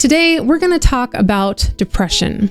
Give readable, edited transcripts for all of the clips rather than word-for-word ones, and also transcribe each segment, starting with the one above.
Today, we're going to talk about depression.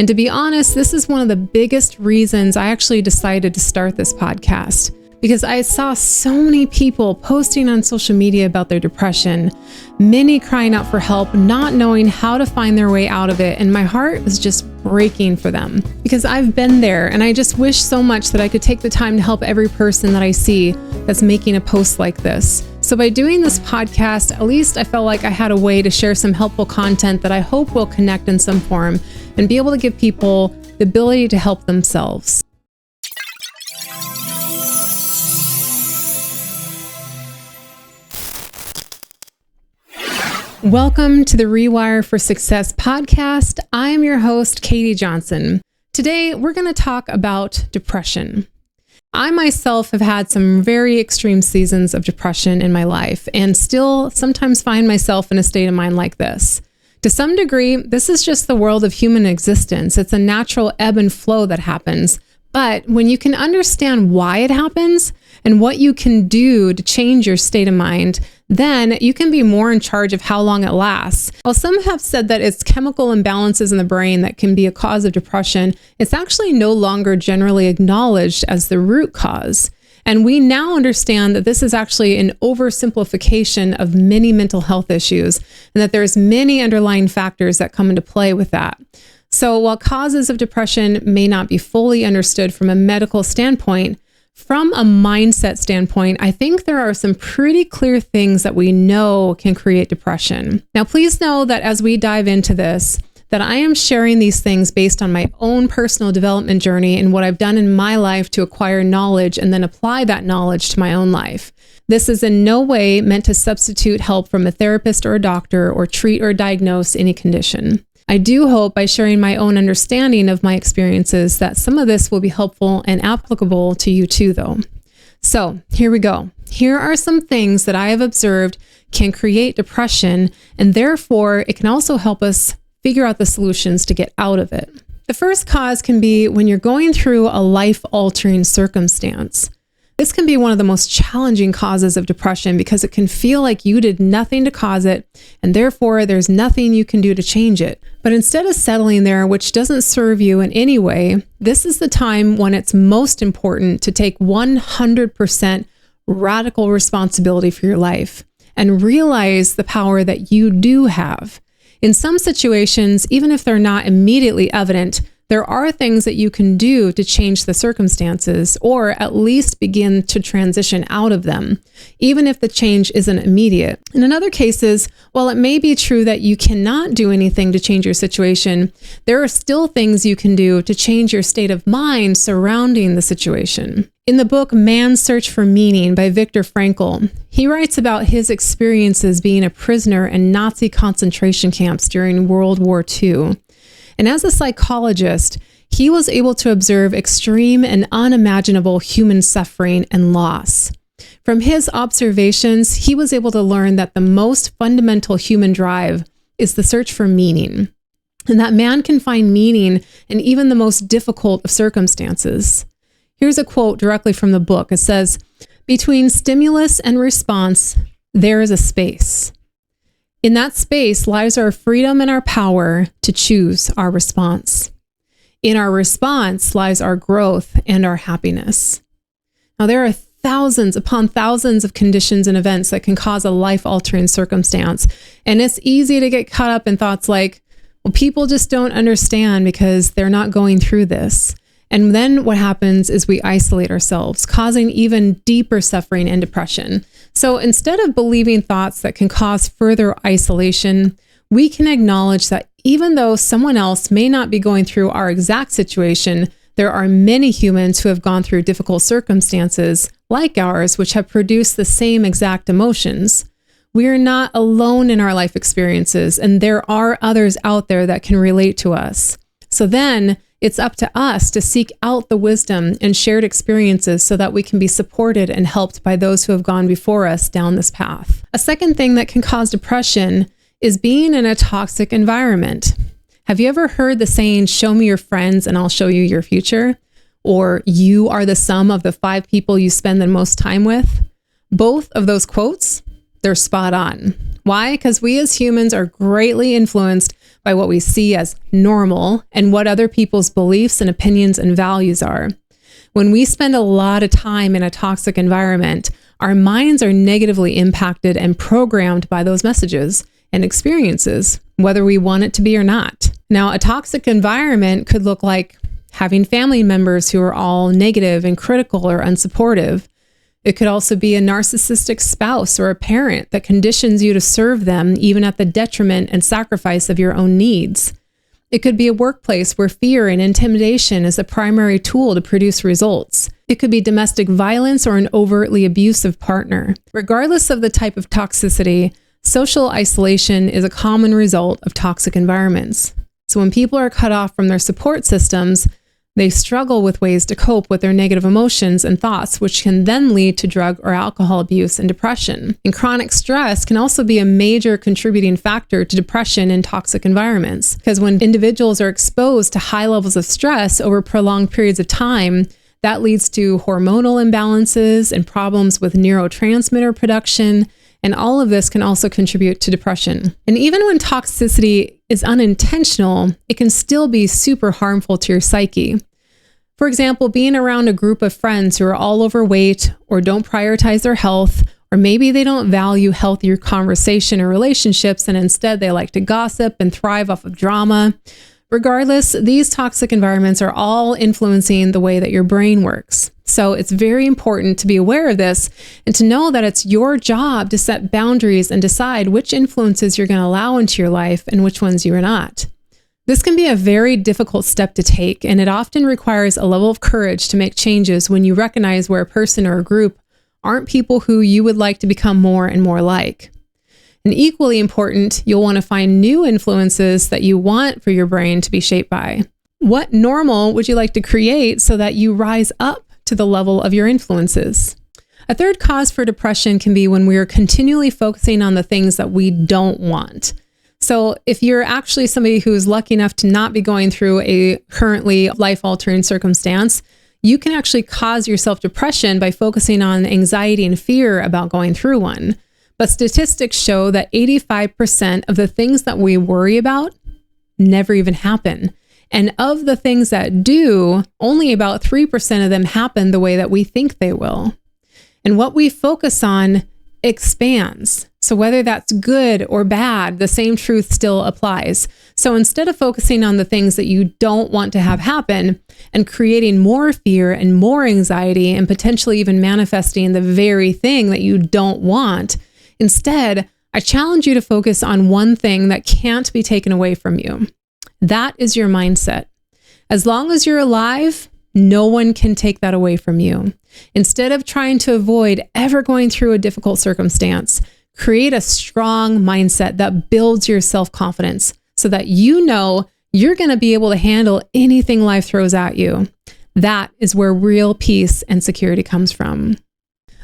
And to be honest, this is one of the biggest reasons I actually decided to start this podcast, because I saw so many people posting on social media about their depression, many crying out for help, not knowing how to find their way out of it. And my heart was just breaking for them because I've been there, and I just wish so much that I could take the time to help every person that I see that's making a post like this. So by doing this podcast, at least I felt like I had a way to share some helpful content that I hope will connect in some form and be able to give people the ability to help themselves. Welcome to the Rewire4Success podcast. I am your host, Katie Johnson. Today, we're going to talk about depression. I myself have had some very extreme seasons of depression in my life and still sometimes find myself in a state of mind like this. To some degree, this is just the world of human existence. It's a natural ebb and flow that happens. But when you can understand why it happens and what you can do to change your state of mind, then you can be more in charge of how long it lasts. While some have said that it's chemical imbalances in the brain that can be a cause of depression, it's actually no longer generally acknowledged as the root cause. And we now understand that this is actually an oversimplification of many mental health issues, and that there's many underlying factors that come into play with that. So while causes of depression may not be fully understood from a medical standpoint, from a mindset standpoint, I think there are some pretty clear things that we know can create depression. Now, please know that as we dive into this, that I am sharing these things based on my own personal development journey and what I've done in my life to acquire knowledge and then apply that knowledge to my own life. This is in no way meant to substitute help from a therapist or a doctor or treat or diagnose any condition. I do hope by sharing my own understanding of my experiences that some of this will be helpful and applicable to you too, though. So here we go. Here are some things that I have observed can create depression, and therefore it can also help us figure out the solutions to get out of it. The first cause can be when you're going through a life-altering circumstance. This can be one of the most challenging causes of depression because it can feel like you did nothing to cause it, and therefore there's nothing you can do to change it. But instead of settling there, which doesn't serve you in any way, this is the time when it's most important to take 100% radical responsibility for your life and realize the power that you do have. In some situations, even if they're not immediately evident, there are things that you can do to change the circumstances, or at least begin to transition out of them, even if the change isn't immediate. And in other cases, while it may be true that you cannot do anything to change your situation, there are still things you can do to change your state of mind surrounding the situation. In the book Man's Search for Meaning by Viktor Frankl, he writes about his experiences being a prisoner in Nazi concentration camps during World War II. And as a psychologist, he was able to observe extreme and unimaginable human suffering and loss. From his observations, he was able to learn that the most fundamental human drive is the search for meaning, and that man can find meaning in even the most difficult of circumstances. Here's a quote directly from the book. It says, "Between stimulus and response, there is a space. In that space lies our freedom and our power to choose our response. In our response lies our growth and our happiness." Now, there are thousands upon thousands of conditions and events that can cause a life-altering circumstance. And it's easy to get caught up in thoughts like, well, people just don't understand because they're not going through this. And then what happens is we isolate ourselves, causing even deeper suffering and depression. So instead of believing thoughts that can cause further isolation, we can acknowledge that even though someone else may not be going through our exact situation, there are many humans who have gone through difficult circumstances like ours, which have produced the same exact emotions. We are not alone in our life experiences, and there are others out there that can relate to us. So then it's up to us to seek out the wisdom and shared experiences so that we can be supported and helped by those who have gone before us down this path. A second thing that can cause depression is being in a toxic environment. Have you ever heard the saying, "Show me your friends and I'll show you your future"? Or "You are the sum of the 5 people you spend the most time with"? Both of those quotes, they're spot on. Why? Because we as humans are greatly influenced by what we see as normal and what other people's beliefs and opinions and values are. When we spend a lot of time in a toxic environment, our minds are negatively impacted and programmed by those messages and experiences, whether we want it to be or not. Now, a toxic environment could look like having family members who are all negative and critical or unsupportive. It could also be a narcissistic spouse or a parent that conditions you to serve them even at the detriment and sacrifice of your own needs. It could be a workplace where fear and intimidation is a primary tool to produce results. It could be domestic violence or an overtly abusive partner. Regardless of the type of toxicity, social isolation is a common result of toxic environments. So when people are cut off from their support systems, they struggle with ways to cope with their negative emotions and thoughts, which can then lead to drug or alcohol abuse and depression. And chronic stress can also be a major contributing factor to depression in toxic environments, because when individuals are exposed to high levels of stress over prolonged periods of time, that leads to hormonal imbalances and problems with neurotransmitter production. And all of this can also contribute to depression. And even when toxicity is unintentional, it can still be super harmful to your psyche. For example, being around a group of friends who are all overweight or don't prioritize their health, or maybe they don't value healthier conversation or relationships, and instead they like to gossip and thrive off of drama. Regardless, these toxic environments are all influencing the way that your brain works. So it's very important to be aware of this and to know that it's your job to set boundaries and decide which influences you're going to allow into your life and which ones you are not. This can be a very difficult step to take, and it often requires a level of courage to make changes when you recognize where a person or a group aren't people who you would like to become more and more like. And equally important, you'll want to find new influences that you want for your brain to be shaped by. What normal would you like to create so that you rise up to the level of your influences? A third cause for depression can be when we are continually focusing on the things that we don't want. So if you're actually somebody who is lucky enough to not be going through a currently life-altering circumstance, you can actually cause yourself depression by focusing on anxiety and fear about going through one. But statistics show that 85% of the things that we worry about never even happen. And of the things that do, only about 3% of them happen the way that we think they will. And what we focus on expands. So whether that's good or bad, the same truth still applies. So instead of focusing on the things that you don't want to have happen and creating more fear and more anxiety and potentially even manifesting the very thing that you don't want, instead, I challenge you to focus on one thing that can't be taken away from you. That is your mindset. As long as you're alive, no one can take that away from you. Instead of trying to avoid ever going through a difficult circumstance, create a strong mindset that builds your self-confidence so that you know you're going to be able to handle anything life throws at you. That is where real peace and security comes from.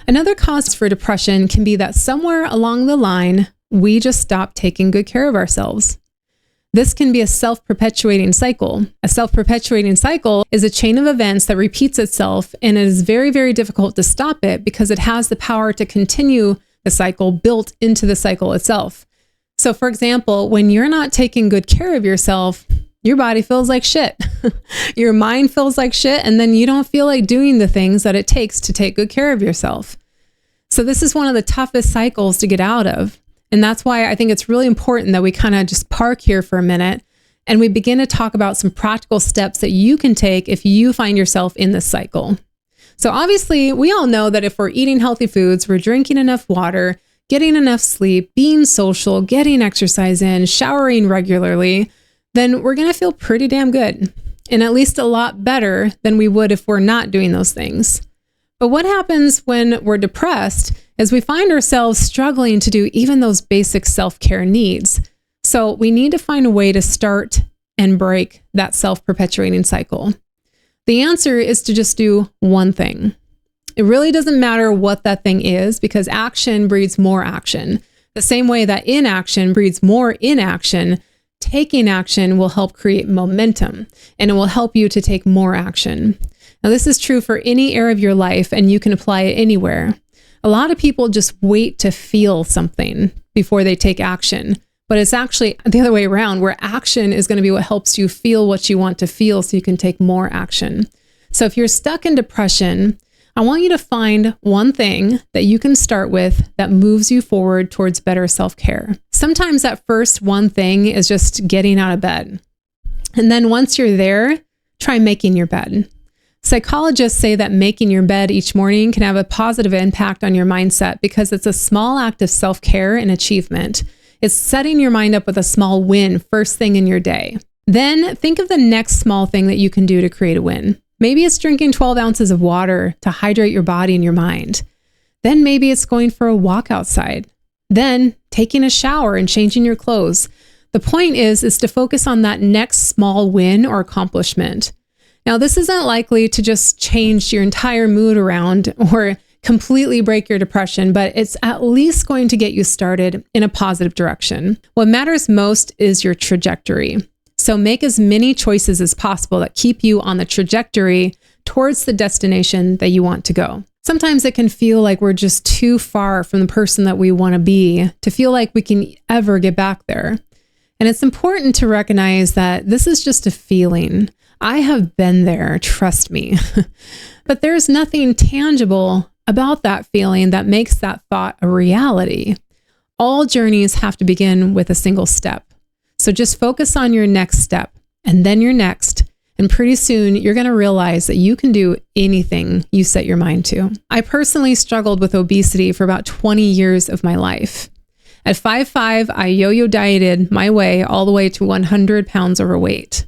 Another cause for depression can be that somewhere along the line, we just stop taking good care of ourselves. This can be a self-perpetuating cycle. A self-perpetuating cycle is a chain of events that repeats itself, and it is very, very difficult to stop it because it has the power to continue the cycle built into the cycle itself. So for example, when you're not taking good care of yourself, your body feels like shit. Your mind feels like shit, and then you don't feel like doing the things that it takes to take good care of yourself. So this is one of the toughest cycles to get out of. And that's why I think it's really important that we kind of just park here for a minute and we begin to talk about some practical steps that you can take if you find yourself in this cycle. So obviously, we all know that if we're eating healthy foods, we're drinking enough water, getting enough sleep, being social, getting exercise in, showering regularly, then we're going to feel pretty damn good, and at least a lot better than we would if we're not doing those things. But what happens when we're depressed is we find ourselves struggling to do even those basic self-care needs. So we need to find a way to start and break that self-perpetuating cycle. The answer is to just do one thing. It really doesn't matter what that thing is, because action breeds more action. The same way that inaction breeds more inaction, taking action will help create momentum, and it will help you to take more action. Now, this is true for any area of your life, and you can apply it anywhere. A lot of people just wait to feel something before they take action, but it's actually the other way around, where action is going to be what helps you feel what you want to feel so you can take more action. So if you're stuck in depression, I want you to find one thing that you can start with that moves you forward towards better self-care. Sometimes that first one thing is just getting out of bed. And then once you're there, try making your bed. Psychologists say that making your bed each morning can have a positive impact on your mindset because it's a small act of self-care and achievement. It's setting your mind up with a small win first thing in your day. Then think of the next small thing that you can do to create a win. Maybe it's drinking 12 ounces of water to hydrate your body and your mind. Then maybe it's going for a walk outside. Then taking a shower and changing your clothes. The point is to focus on that next small win or accomplishment. Now, this isn't likely to just change your entire mood around or completely break your depression, but it's at least going to get you started in a positive direction. What matters most is your trajectory. So make as many choices as possible that keep you on the trajectory towards the destination that you want to go. Sometimes it can feel like we're just too far from the person that we want to be to feel like we can ever get back there. And it's important to recognize that this is just a feeling. I have been there, trust me. But there's nothing tangible about that feeling that makes that thought a reality. All journeys have to begin with a single step. So just focus on your next step and then your next. And pretty soon you're going to realize that you can do anything you set your mind to. I personally struggled with obesity for about 20 years of my life. At 5'5", I yo-yo dieted my way all the way to 100 pounds overweight.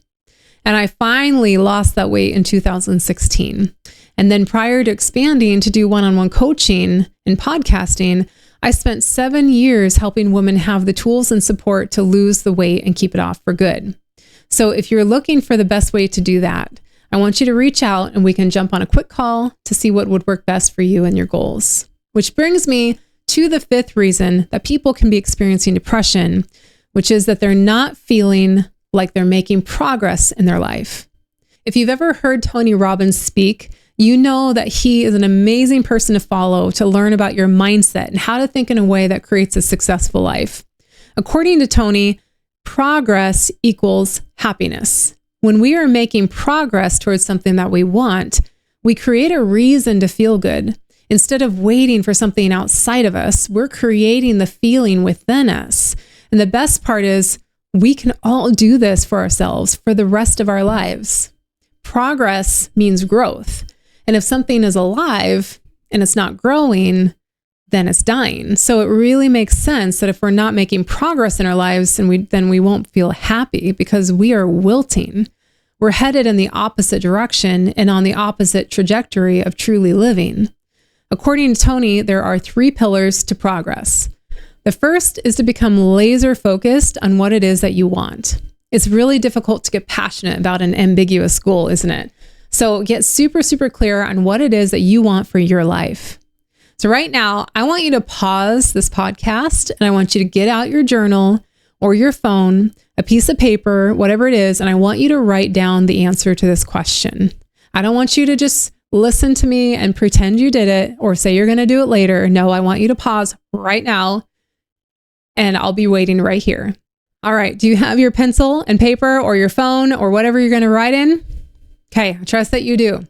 And I finally lost that weight in 2016. And then prior to expanding to do one-on-one coaching and podcasting, I spent 7 years helping women have the tools and support to lose the weight and keep it off for good. So if you're looking for the best way to do that, I want you to reach out and we can jump on a quick call to see what would work best for you and your goals. Which brings me to the fifth reason that people can be experiencing depression, which is that they're not feeling like they're making progress in their life. If you've ever heard Tony Robbins speak, you know that he is an amazing person to follow to learn about your mindset and how to think in a way that creates a successful life. According to Tony, progress equals happiness. When we are making progress towards something that we want, we create a reason to feel good. Instead of waiting for something outside of us, we're creating the feeling within us. And the best part is we can all do this for ourselves for the rest of our lives. Progress means growth. And if something is alive and it's not growing, then it's dying. So it really makes sense that if we're not making progress in our lives, then we won't feel happy because we are wilting. We're headed in the opposite direction and on the opposite trajectory of truly living. According to Tony, there are 3 pillars to progress. The first is to become laser focused on what it is that you want. It's really difficult to get passionate about an ambiguous goal, isn't it? So get super, super clear on what it is that you want for your life. So right now, I want you to pause this podcast and I want you to get out your journal or your phone, a piece of paper, whatever it is, and I want you to write down the answer to this question. I don't want you to just listen to me and pretend you did it or say you're going to do it later. No, I want you to pause right now and I'll be waiting right here. All right. Do you have your pencil and paper or your phone or whatever you're going to write in? Okay. I trust that you do.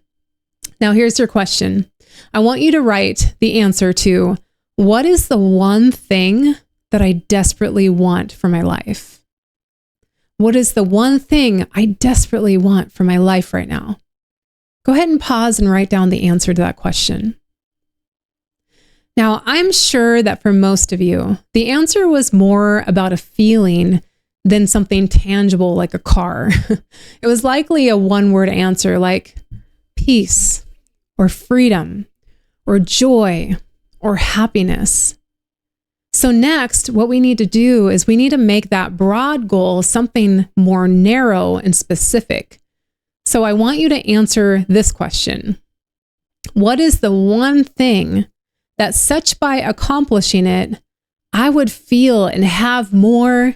Now here's your question. I want you to write the answer to what is the one thing that I desperately want for my life? What is the one thing I desperately want for my life right now? Go ahead and pause and write down the answer to that question. Now, I'm sure that for most of you, the answer was more about a feeling than something tangible like a car. It was likely a one-word answer like peace or freedom or joy or happiness. So next, what we need to do is we need to make that broad goal something more narrow and specific. So I want you to answer this question. What is the one thing that such by accomplishing it, I would feel and have more,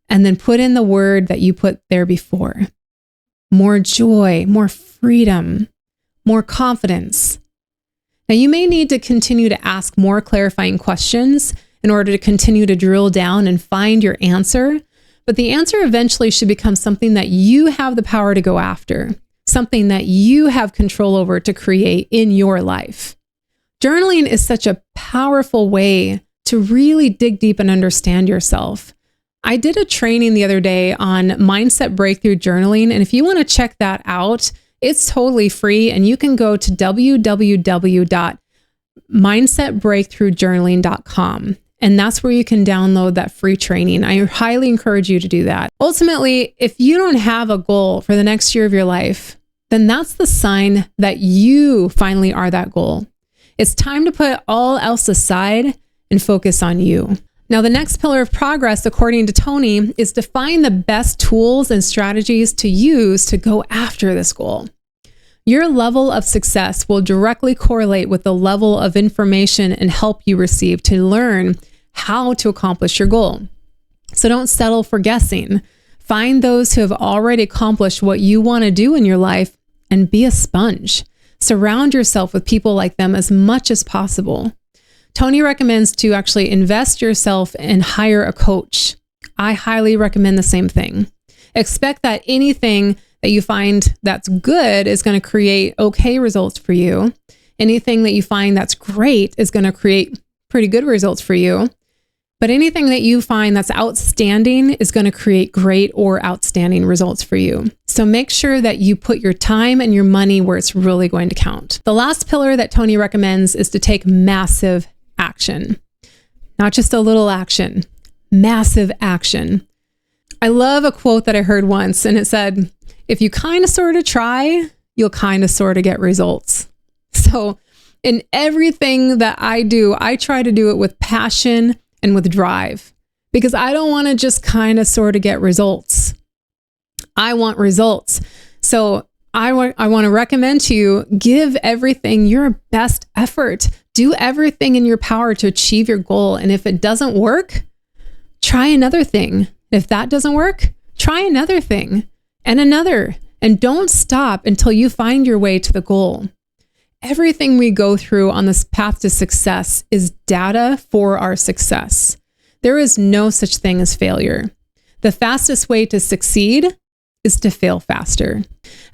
and then put in the word that you put there before. More joy, more freedom, more confidence. Now, you may need to continue to ask more clarifying questions in order to continue to drill down and find your answer, but the answer eventually should become something that you have the power to go after, something that you have control over to create in your life. Journaling is such a powerful way to really dig deep and understand yourself. I did a training the other day on mindset breakthrough journaling, and if you want to check that out, it's totally free, and you can go to www.mindsetbreakthroughjournaling.com. And that's where you can download that free training. I highly encourage you to do that. Ultimately, if you don't have a goal for the next year of your life, then that's the sign that you finally are that goal. It's time to put all else aside and focus on you. Now, the next pillar of progress, according to Tony, is to find the best tools and strategies to use to go after this goal. Your level of success will directly correlate with the level of information and help you receive to learn how to accomplish your goal. So don't settle for guessing. Find those who have already accomplished what you want to do in your life and be a sponge. Surround yourself with people like them as much as possible. Tony recommends to actually invest yourself and hire a coach. I highly recommend the same thing. Expect that anything that you find that's good is going to create okay results for you. Anything that you find that's great is going to create pretty good results for you. But anything that you find that's outstanding is going to create great or outstanding results for you. So make sure that you put your time and your money where it's really going to count. The last pillar that Tony recommends is to take massive action. Not just a little action, massive action. I love a quote that I heard once, and it said, if you kind of sort of try, you'll kind of sort of get results. So in everything that I do, I try to do it with passion and with drive, because I don't want to just kind of sort of get results. I want results. So I want to recommend to you, give everything your best effort. Do everything in your power to achieve your goal. And if it doesn't work, try another thing. If that doesn't work, try another thing and another. And don't stop until you find your way to the goal. Everything we go through on this path to success is data for our success. There is no such thing as failure. The fastest way to succeed is to fail faster.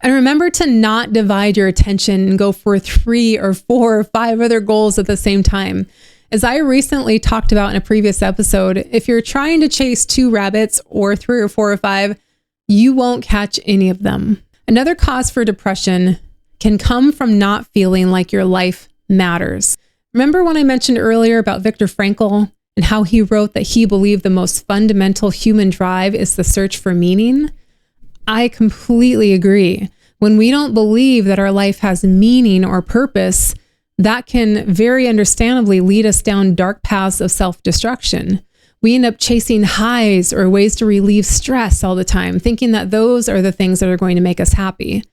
And remember to not divide your attention and go for 3 or 4 or 5 other goals at the same time. As I recently talked about in a previous episode, if you're trying to chase 2 rabbits or 3 or 4 or 5, you won't catch any of them. Another cause for depression can come from not feeling like your life matters. Remember when I mentioned earlier about Viktor Frankl and how he wrote that he believed the most fundamental human drive is the search for meaning? I completely agree. When we don't believe that our life has meaning or purpose, that can very understandably lead us down dark paths of self-destruction. We end up chasing highs or ways to relieve stress all the time, thinking that those are the things that are going to make us happy.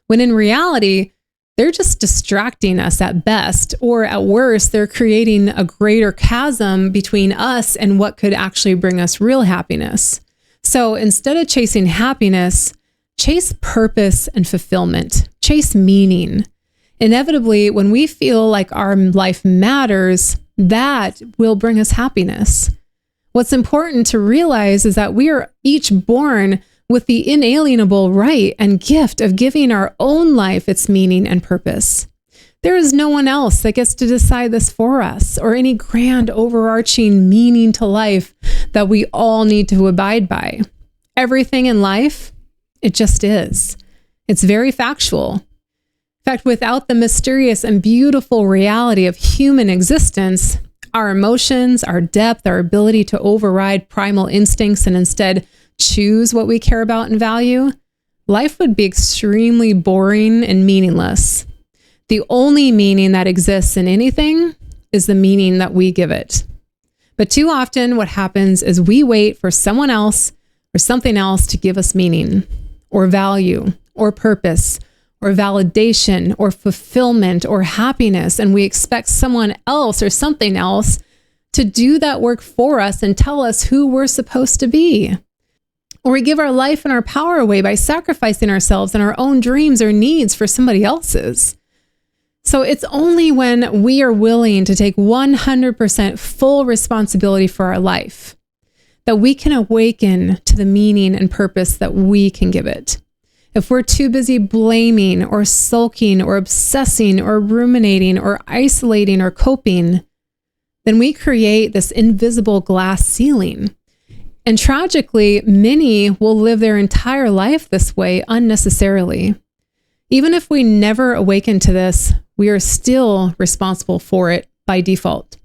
When in reality, they're just distracting us at best, or at worst, they're creating a greater chasm between us and what could actually bring us real happiness. So instead of chasing happiness, chase purpose and fulfillment, chase meaning. Inevitably, when we feel like our life matters, that will bring us happiness. What's important to realize is that we are each born with the inalienable right and gift of giving our own life its meaning and purpose. There is no one else that gets to decide this for us, or any grand overarching meaning to life that we all need to abide by. Everything in life, it just is. It's very factual. In fact, without the mysterious and beautiful reality of human existence, our emotions, our depth, our ability to override primal instincts and instead choose what we care about and value, life would be extremely boring and meaningless. The only meaning that exists in anything is the meaning that we give it. But too often what happens is we wait for someone else or something else to give us meaning or value or purpose or validation or fulfillment or happiness. And we expect someone else or something else to do that work for us and tell us who we're supposed to be. Or we give our life and our power away by sacrificing ourselves and our own dreams or needs for somebody else's. So it's only when we are willing to take 100% full responsibility for our life that we can awaken to the meaning and purpose that we can give it. If we're too busy blaming or sulking or obsessing or ruminating or isolating or coping, then we create this invisible glass ceiling. And tragically, many will live their entire life this way unnecessarily. Even if we never awaken to this, we are still responsible for it by default,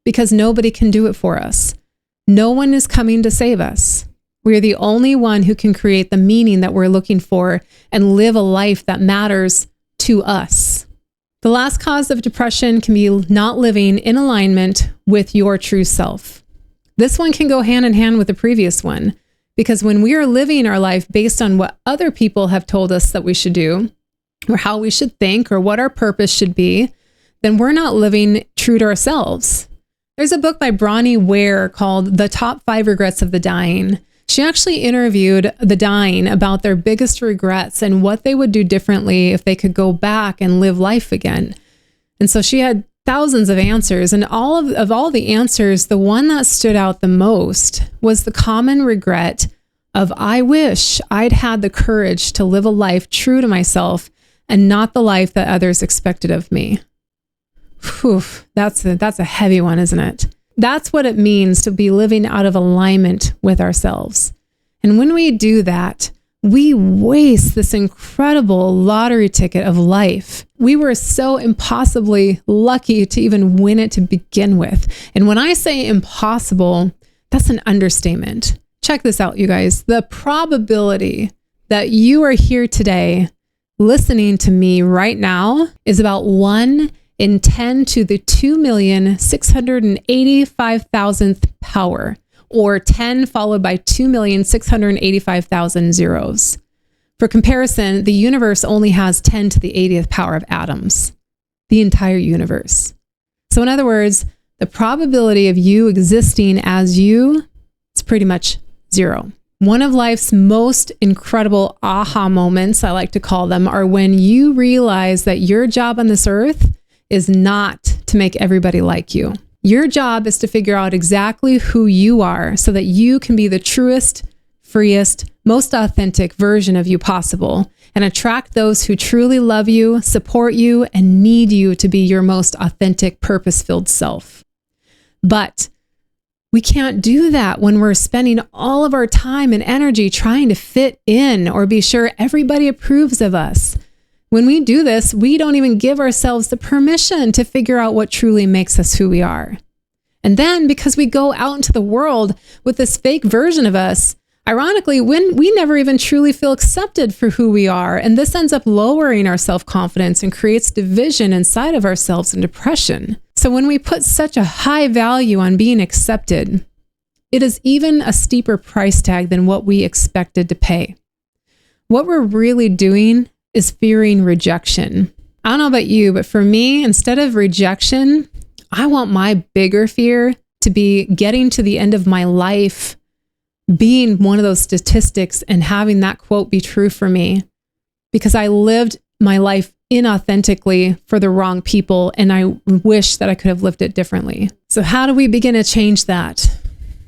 because nobody can do it for us. No one is coming to save us. We are the only one who can create the meaning that we're looking for and live a life that matters to us. The last cause of depression can be not living in alignment with your true self. This one can go hand in hand with the previous one, because when we are living our life based on what other people have told us that we should do, or how we should think, or what our purpose should be, then we're not living true to ourselves. There's a book by Bronnie Ware called The Top 5 Regrets of the Dying. She actually interviewed the dying about their biggest regrets and what they would do differently if they could go back and live life again. And so she had thousands of answers, and all the answers, the one that stood out the most was the common regret of, I wish I'd had the courage to live a life true to myself and not the life that others expected of me. Whew, that's a heavy one, isn't it? That's what it means to be living out of alignment with ourselves. And when we do that, we waste this incredible lottery ticket of life. We were so impossibly lucky to even win it to begin with. And when I say impossible, that's an understatement. Check this out, you guys. The probability that you are here today listening to me right now is about 1 in 10 to the 2,685,000th power, or 10 followed by 2,685,000 zeros. For comparison, the universe only has 10 to the 80th power of atoms, the entire universe. So in other words, the probability of you existing as you is pretty much zero. One of life's most incredible aha moments, I like to call them, are when you realize that your job on this earth is not to make everybody like you. Your job is to figure out exactly who you are so that you can be the truest, freest, most authentic version of you possible and attract those who truly love you, support you, and need you to be your most authentic, purpose-filled self. But we can't do that when we're spending all of our time and energy trying to fit in or be sure everybody approves of us. When we do this, we don't even give ourselves the permission to figure out what truly makes us who we are. And then because we go out into the world with this fake version of us, ironically, when we never even truly feel accepted for who we are, and this ends up lowering our self-confidence and creates division inside of ourselves and depression. So when we put such a high value on being accepted, it is even a steeper price tag than what we expected to pay. What we're really doing is fearing rejection. I don't know about you, but for me, instead of rejection, I want my bigger fear to be getting to the end of my life, being one of those statistics and having that quote be true for me, because I lived my life inauthentically for the wrong people, and I wish that I could have lived it differently. So how do we begin to change that?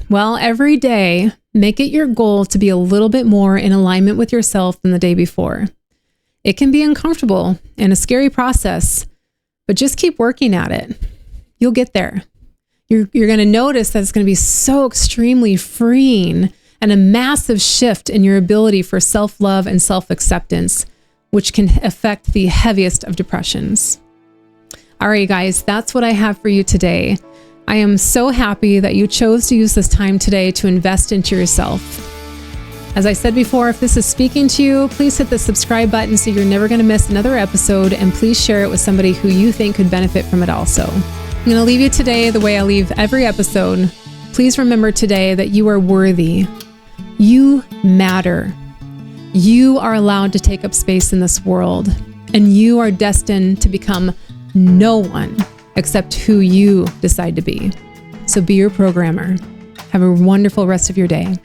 Well, every day, make it your goal to be a little bit more in alignment with yourself than the day before. It can be uncomfortable and a scary process, but just keep working at it. You'll get there. You're going to notice that it's going to be so extremely freeing and a massive shift in your ability for self-love and self-acceptance, which can affect the heaviest of depressions. All right, guys, that's what I have for you today. I am so happy that you chose to use this time today to invest into yourself. As I said before, if this is speaking to you, please hit the subscribe button so you're never going to miss another episode, and please share it with somebody who you think could benefit from it also. I'm going to leave you today the way I leave every episode. Please remember today that you are worthy. You matter. You are allowed to take up space in this world, and you are destined to become no one except who you decide to be. So be your programmer. Have a wonderful rest of your day.